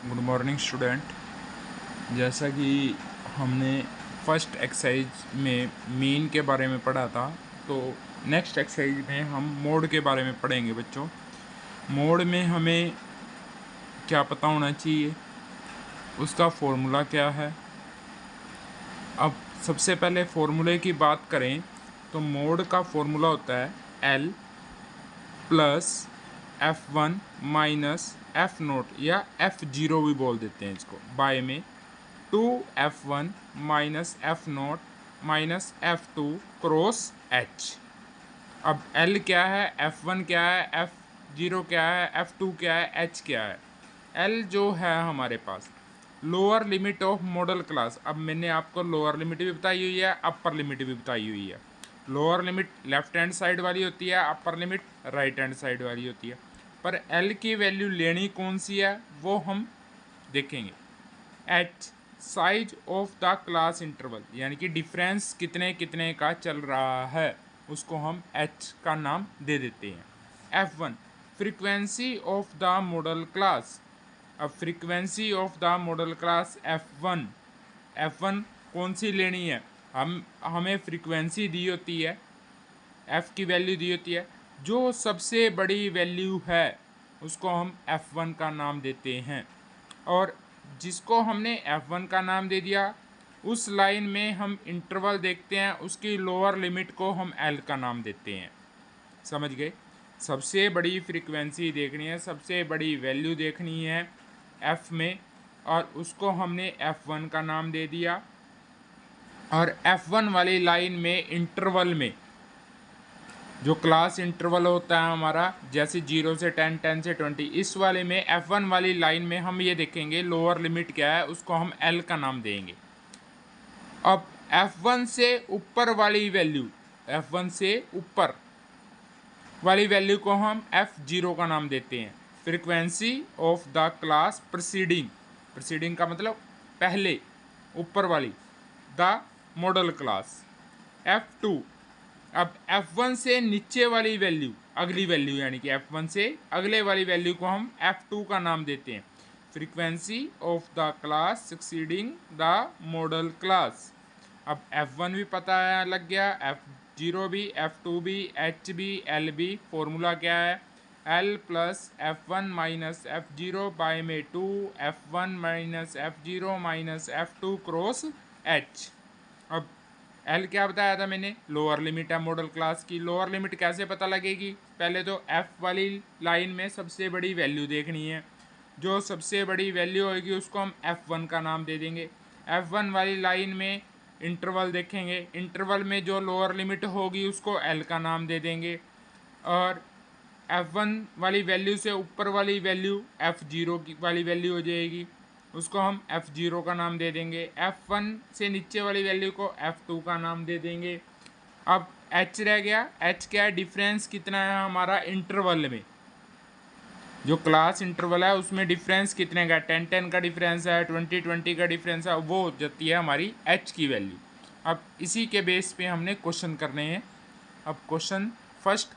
Good morning student. जैसा कि हमने फर्स्ट एक्सरसाइज में मीन के बारे में पढ़ा था, तो नेक्स्ट एक्सरसाइज में हम मोड के बारे में पढ़ेंगे बच्चों। मोड में हमें क्या पता होना चाहिए, उसका फॉर्मूला क्या है। अब सबसे पहले फॉर्मूले की बात करें तो मोड का फॉर्मूला होता है L plus F1 minus F0 या F0 भी बोल देते हैं इसको, बाय में 2F1 minus F0 minus F2 cross H। अब L क्या है, F1 क्या है, F0 क्या है, F2 क्या है, H क्या है। L जो है हमारे पास lower limit of modal class. अब मैंने आपको लोअर लिमिट भी बताई हुई है, अपर लिमिट भी बताई हुई है। Lower limit left hand side वाली होती है, upper limit right hand side वाली होती है। पर L की वैल्यू लेनी कौन सी है वो हम देखेंगे। H size of the class interval, यानी कि डिफरेंस कितने कितने का चल रहा है, उसको हम H का नाम दे देते हैं। F1 frequency of the modal class. अब frequency of the modal class F1 कौन सी लेनी है, हमें फ्रीक्वेंसी दी होती है, F की वैल्यू दी होती है। जो सबसे बड़ी वैल्यू है उसको हम F1 का नाम देते हैं, और जिसको हमने F1 का नाम दे दिया उस लाइन में हम इंटरवल देखते हैं, उसकी लोअर लिमिट को हम L का नाम देते हैं। समझ गए। सबसे बड़ी फ्रीक्वेंसी देखनी है, सबसे बड़ी वैल्यू देखनी है F में, और उसको हमने F1 का नाम दे दिया। और F1 वाली लाइन में इंटरवल में जो क्लास इंटरवल होता है हमारा, जैसे 0 से 10, 10 से 20, इस वाले में F1 वाली लाइन में हम ये देखेंगे लोअर लिमिट क्या है, उसको हम L का नाम देंगे। अब F1 से ऊपर वाली वैल्यू, F1 से ऊपर वाली वैल्यू को हम F0 का नाम देते हैं। Frequency of the class preceding, preceding का मतलब पहले, ऊपर वाली, द मॉडल क्लास F2। अब F1 से नीचे वाली वैल्यू, अगली वैल्यू, यानी कि F1 से अगले वाली वैल्यू को हम F2 का नाम देते हैं। Frequency of the class succeeding the modal class. अब F1 भी पता है, लग गया, F0 भी, F2 भी, H भी, L भी। फॉर्मूला क्या है, L plus F1 minus F0 bye में 2F1 minus F0 minus F2 cross H। अब L क्या बताया था मैंने, लोअर लिमिट है मॉडल क्लास की। लोअर लिमिट कैसे पता लगेगी, पहले तो F वाली लाइन में सबसे बड़ी वैल्यू देखनी है। जो सबसे बड़ी वैल्यू होगी उसको हम F1 का नाम दे देंगे। F1 वाली लाइन में इंटरवल देखेंगे, इंटरवल में जो लोअर लिमिट होगी उसको L का नाम दे देंगे। और F1 वाली वैल्यू से ऊपर वाली वैल्यू F0 की वाली वैल्यू हो जाएगी, उसको हम F0 का नाम दे देंगे। F1 से नीचे वाली वैल्यू को F2 का नाम दे देंगे। अब H रह गया। H क्या है, डिफरेंस कितना है हमारा इंटरवल में, जो क्लास इंटरवल है उसमें डिफरेंस कितने का, 10 10 का डिफरेंस है, 20 20 का डिफरेंस है, वो हो जाती है हमारी H की वैल्यू। अब इसी के बेस पे हमने क्वेश्चन करने हैं। अब क्वेश्चन फर्स्ट